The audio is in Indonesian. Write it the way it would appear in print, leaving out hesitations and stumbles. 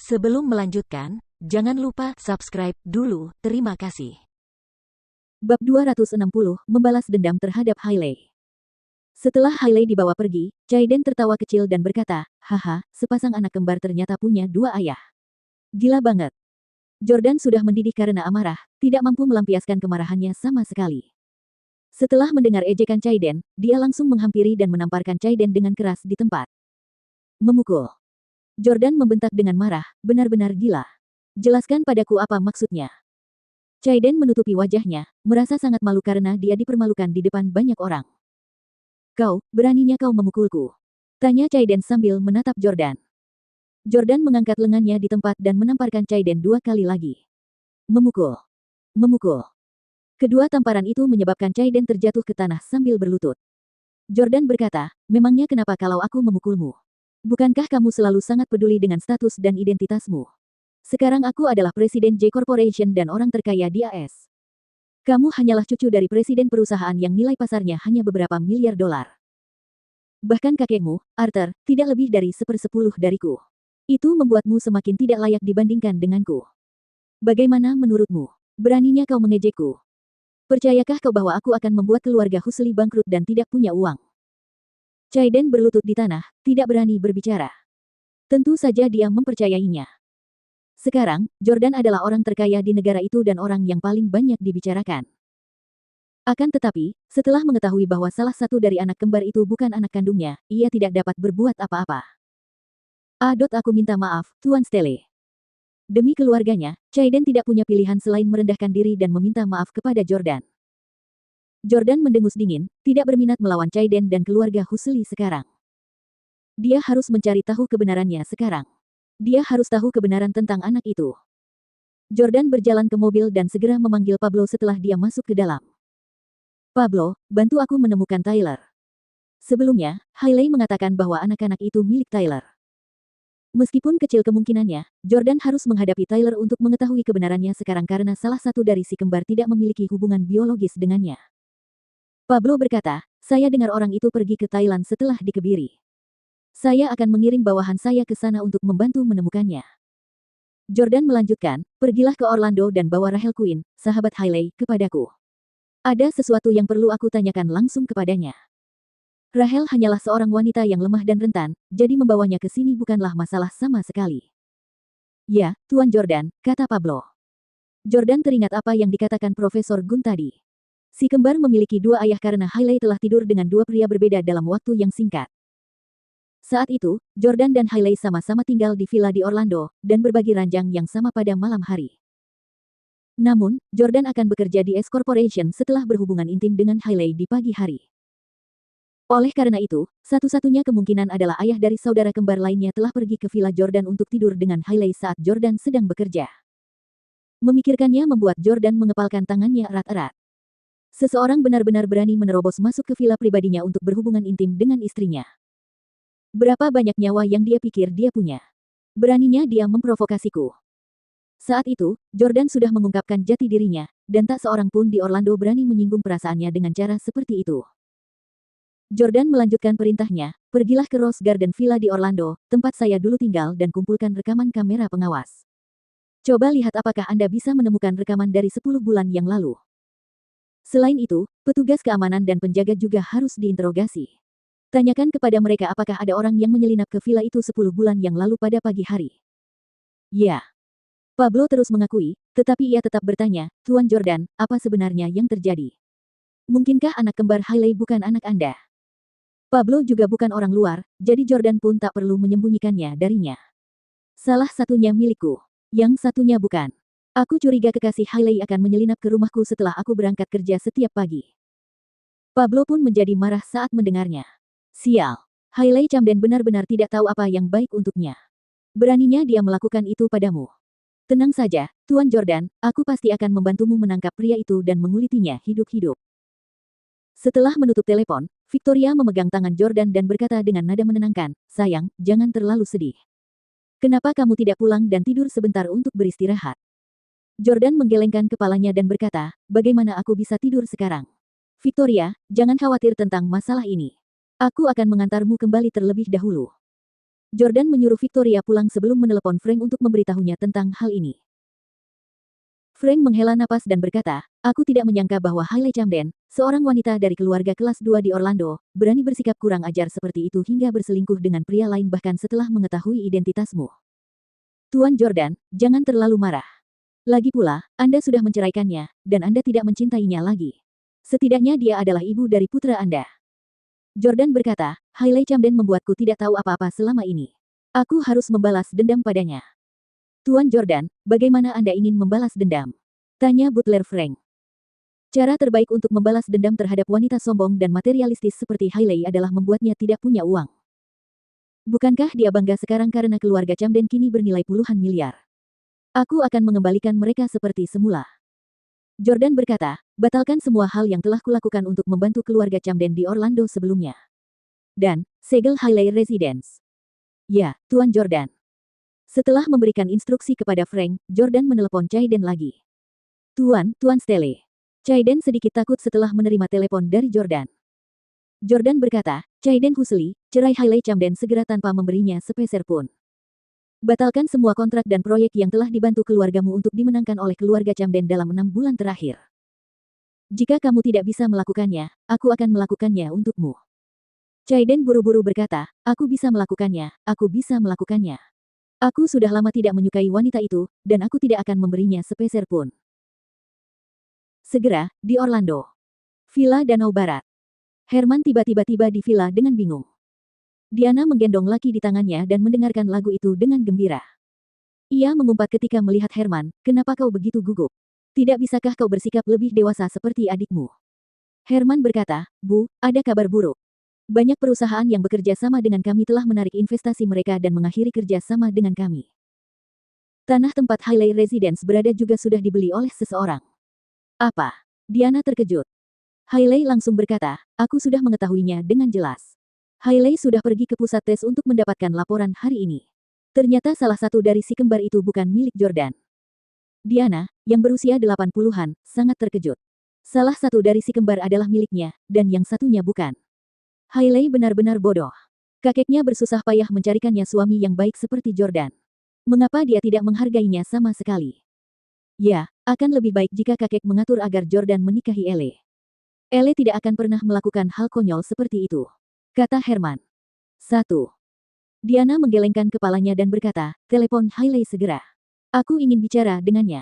Sebelum melanjutkan, jangan lupa subscribe dulu, terima kasih. Bab 260, Membalas Dendam Terhadap Hailey. Setelah Hailey dibawa pergi, Chaiden tertawa kecil dan berkata, haha, sepasang anak kembar ternyata punya dua ayah. Gila banget. Jordan sudah mendidih karena amarah, tidak mampu melampiaskan kemarahannya sama sekali. Setelah mendengar ejekan Chaiden, dia langsung menghampiri dan menamparkan Chaiden dengan keras di tempat. Memukul. Jordan membentak dengan marah, benar-benar gila. Jelaskan padaku apa maksudnya. Chaiden menutupi wajahnya, merasa sangat malu karena dia dipermalukan di depan banyak orang. Kau, beraninya kau memukulku? Tanya Chaiden sambil menatap Jordan. Jordan mengangkat lengannya di tempat dan menamparkan Chaiden 2 kali lagi. Memukul. Memukul. Kedua tamparan itu menyebabkan Chaiden terjatuh ke tanah sambil berlutut. Jordan berkata, memangnya kenapa kalau aku memukulmu? Bukankah kamu selalu sangat peduli dengan status dan identitasmu? Sekarang aku adalah Presiden J Corporation dan orang terkaya di AS. Kamu hanyalah cucu dari presiden perusahaan yang nilai pasarnya hanya beberapa miliar dolar. Bahkan kakekmu, Arthur, tidak lebih dari 1/10 dariku. Itu membuatmu semakin tidak layak dibandingkan denganku. Bagaimana menurutmu? Beraninya kau mengejekku? Percayakah kau bahwa aku akan membuat keluarga Husli bangkrut dan tidak punya uang? Chaiden berlutut di tanah, tidak berani berbicara. Tentu saja dia mempercayainya. Sekarang, Jordan adalah orang terkaya di negara itu dan orang yang paling banyak dibicarakan. Akan tetapi, setelah mengetahui bahwa salah satu dari anak kembar itu bukan anak kandungnya, ia tidak dapat berbuat apa-apa. Aku minta maaf, Tuan Stele. Demi keluarganya, Chaiden tidak punya pilihan selain merendahkan diri dan meminta maaf kepada Jordan. Jordan mendengus dingin, tidak berminat melawan Chaiden dan keluarga Husli sekarang. Dia harus mencari tahu kebenarannya sekarang. Dia harus tahu kebenaran tentang anak itu. Jordan berjalan ke mobil dan segera memanggil Pablo setelah dia masuk ke dalam. Pablo, bantu aku menemukan Tyler. Sebelumnya, Hailey mengatakan bahwa anak-anak itu milik Tyler. Meskipun kecil kemungkinannya, Jordan harus menghadapi Tyler untuk mengetahui kebenarannya sekarang karena salah satu dari si kembar tidak memiliki hubungan biologis dengannya. Pablo berkata, saya dengar orang itu pergi ke Thailand setelah dikebiri. Saya akan mengirim bawahan saya ke sana untuk membantu menemukannya. Jordan melanjutkan, pergilah ke Orlando dan bawa Rachel Quinn, sahabat Hailey, kepadaku. Ada sesuatu yang perlu aku tanyakan langsung kepadanya. Rachel hanyalah seorang wanita yang lemah dan rentan, jadi membawanya ke sini bukanlah masalah sama sekali. Ya, Tuan Jordan, kata Pablo. Jordan teringat apa yang dikatakan Profesor Gunn tadi. Si kembar memiliki dua ayah karena Hailey telah tidur dengan dua pria berbeda dalam waktu yang singkat. Saat itu, Jordan dan Hailey sama-sama tinggal di villa di Orlando, dan berbagi ranjang yang sama pada malam hari. Namun, Jordan akan bekerja di S Corporation setelah berhubungan intim dengan Hailey di pagi hari. Oleh karena itu, satu-satunya kemungkinan adalah ayah dari saudara kembar lainnya telah pergi ke villa Jordan untuk tidur dengan Hailey saat Jordan sedang bekerja. Memikirkannya membuat Jordan mengepalkan tangannya erat-erat. Seseorang benar-benar berani menerobos masuk ke villa pribadinya untuk berhubungan intim dengan istrinya. Berapa banyak nyawa yang dia pikir dia punya? Beraninya dia memprovokasiku. Saat itu, Jordan sudah mengungkapkan jati dirinya, dan tak seorang pun di Orlando berani menyinggung perasaannya dengan cara seperti itu. Jordan melanjutkan perintahnya, pergilah ke Rose Garden Villa di Orlando, tempat saya dulu tinggal dan kumpulkan rekaman kamera pengawas. Coba lihat apakah Anda bisa menemukan rekaman dari 10 bulan yang lalu. Selain itu, petugas keamanan dan penjaga juga harus diinterogasi. Tanyakan kepada mereka apakah ada orang yang menyelinap ke villa itu 10 bulan yang lalu pada pagi hari. Ya. Pablo terus mengakui, tetapi ia tetap bertanya, Tuan Jordan, apa sebenarnya yang terjadi? Mungkinkah anak kembar Hailey bukan anak Anda? Pablo juga bukan orang luar, jadi Jordan pun tak perlu menyembunyikannya darinya. Salah satunya milikku. Yang satunya bukan. Aku curiga kekasih Hailey akan menyelinap ke rumahku setelah aku berangkat kerja setiap pagi. Pablo pun menjadi marah saat mendengarnya. Sial. Hailey Camden benar-benar tidak tahu apa yang baik untuknya. Beraninya dia melakukan itu padamu. Tenang saja, Tuan Jordan, aku pasti akan membantumu menangkap pria itu dan mengulitinya hidup-hidup. Setelah menutup telepon, Victoria memegang tangan Jordan dan berkata dengan nada menenangkan, sayang, jangan terlalu sedih. Kenapa kamu tidak pulang dan tidur sebentar untuk beristirahat? Jordan menggelengkan kepalanya dan berkata, bagaimana aku bisa tidur sekarang? Victoria, jangan khawatir tentang masalah ini. Aku akan mengantarmu kembali terlebih dahulu. Jordan menyuruh Victoria pulang sebelum menelepon Frank untuk memberitahunya tentang hal ini. Frank menghela napas dan berkata, aku tidak menyangka bahwa Hailey Camden, seorang wanita dari keluarga kelas 2 di Orlando, berani bersikap kurang ajar seperti itu hingga berselingkuh dengan pria lain bahkan setelah mengetahui identitasmu. Tuan Jordan, jangan terlalu marah. Lagi pula, Anda sudah menceraikannya, dan Anda tidak mencintainya lagi. Setidaknya dia adalah ibu dari putra Anda. Jordan berkata, Hailey Camden membuatku tidak tahu apa-apa selama ini. Aku harus membalas dendam padanya. Tuan Jordan, bagaimana Anda ingin membalas dendam? Tanya butler Frank. Cara terbaik untuk membalas dendam terhadap wanita sombong dan materialistis seperti Hailey adalah membuatnya tidak punya uang. Bukankah dia bangga sekarang karena keluarga Camden kini bernilai puluhan miliar? Aku akan mengembalikan mereka seperti semula. Jordan berkata, batalkan semua hal yang telah kulakukan untuk membantu keluarga Camden di Orlando sebelumnya. Dan, segel Hailey Residence. Ya, Tuan Jordan. Setelah memberikan instruksi kepada Frank, Jordan menelepon Caiden lagi. Tuan Stele. Caiden sedikit takut setelah menerima telepon dari Jordan. Jordan berkata, Caiden Husli, cerai Hailey Camden segera tanpa memberinya sepeser pun. Batalkan semua kontrak dan proyek yang telah dibantu keluargamu untuk dimenangkan oleh keluarga Camden dalam 6 bulan terakhir. Jika kamu tidak bisa melakukannya, aku akan melakukannya untukmu. Caiden buru-buru berkata, aku bisa melakukannya, aku bisa melakukannya. Aku sudah lama tidak menyukai wanita itu, dan aku tidak akan memberinya sepeser pun. Segera, di Orlando. Villa Danau Barat. Herman tiba-tiba tiba di villa dengan bingung. Diana menggendong laki di tangannya dan mendengarkan lagu itu dengan gembira. Ia mengumpat ketika melihat Herman, kenapa kau begitu gugup? Tidak bisakah kau bersikap lebih dewasa seperti adikmu? Herman berkata, Bu, ada kabar buruk. Banyak perusahaan yang bekerja sama dengan kami telah menarik investasi mereka dan mengakhiri kerja sama dengan kami. Tanah tempat Hailey Residence berada juga sudah dibeli oleh seseorang. Apa? Diana terkejut. Hailey langsung berkata, aku sudah mengetahuinya dengan jelas. Hailey sudah pergi ke pusat tes untuk mendapatkan laporan hari ini. Ternyata salah satu dari si kembar itu bukan milik Jordan. Diana, yang berusia 80-an, sangat terkejut. Salah satu dari si kembar adalah miliknya, dan yang satunya bukan. Hailey benar-benar bodoh. Kakeknya bersusah payah mencarikannya suami yang baik seperti Jordan. Mengapa dia tidak menghargainya sama sekali? Ya, akan lebih baik jika kakek mengatur agar Jordan menikahi Elle. Elle tidak akan pernah melakukan hal konyol seperti itu. Kata Herman. 1. Diana menggelengkan kepalanya dan berkata, telepon Hailey segera. Aku ingin bicara dengannya.